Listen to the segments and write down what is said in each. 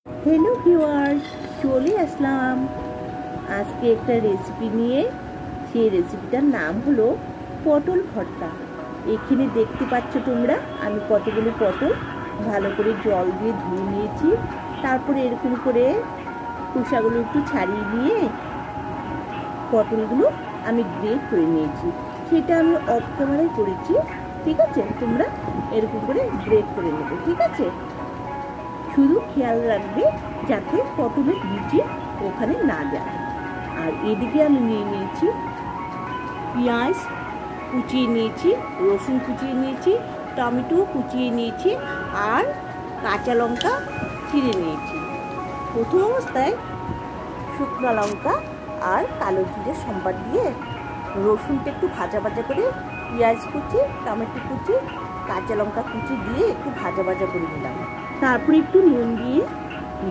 Hello viewers, চলে আসলাম আজকে একটা রেসিপি নিয়ে। সেই রেসিপিটার নাম হলো পটল ভর্তা। এখানে দেখতে পাচ্ছ তোমরা, আমি কতগুলো পটল ভালো করে জল দিয়ে ধুয়ে নিয়েছি। তারপরে এরকম করে খোসাগুলো একটু ছাড়িয়ে নিয়ে পটলগুলো আমি গ্রেট করে নিয়েছি। সেটা আমি অফ ক্যামেরায় করেছি, ঠিক আছে? তোমরা এরকম করে গ্রেট করে নেবে, ঠিক আছে? শুধু খেয়াল রাখবে যাতে পটলের বিচি ওখানে না যায়। আর এদিকে আমি নিয়ে নিয়েছি পেঁয়াজ কুচিয়ে নিয়েছি, রসুন কুচিয়ে নিয়েছি, টমেটো কুচিয়ে নিয়েছি, আর কাঁচা লঙ্কা চিড়ে নিয়েছি। প্রথম অবস্থায় শুকনো লঙ্কা আর কালো জিরে সম্বাদ দিয়ে রসুনটা একটু ভাজা ভাজা করে, পেঁয়াজ কুচি, টমেটো কুচি, কাঁচা লঙ্কা কুচি দিয়ে একটু ভাজা ভাজা করে নিলাম। তারপর একটু নুন দিয়ে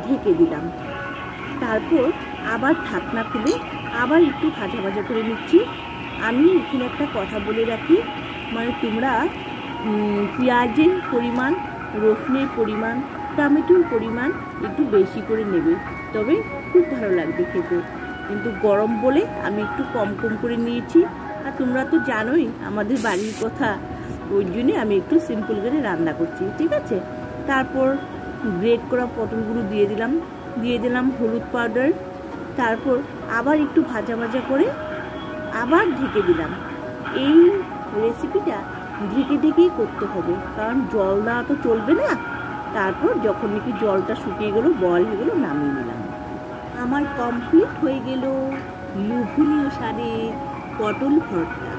ঢেকে দিলাম। তারপর আবার ঢাকনা খুলে আবার একটু ভাজা ভাজা করে নিচ্ছি। আমি এখানে একটা কথা বলে রাখি, মানে তোমরা পেঁয়াজের পরিমাণ, রসুনের পরিমাণ, টমেটোর পরিমাণ একটু বেশি করে নেবে, তবে খুব ভালো লাগবে খেতে। কিন্তু গরম বলে আমি একটু কম কম করে নিয়েছি। আর তোমরা তো জানোই আমাদের বাড়ির কথা, ওই জন্যে আমি একটু সিম্পল করে রান্না করছি, ঠিক আছে? তারপর গ্রেট করা পটলগুলো দিয়ে দিলাম হলুদ পাউডার। তারপর আবার একটু ভাজা ভাজা করে আবার ঢেকে দিলাম। এই রেসিপিটা ঢেকে ঢেকেই করতে হবে, কারণ জল দেওয়া তো চলবে না। তারপর যখন নাকি জলটা শুকিয়ে গেলো, বয়েল হয়ে গেলো, নামিয়ে নিলাম। আমার কমপ্লিট হয়ে গেল লোভনীয় স্বাদে পটল ভর্তা।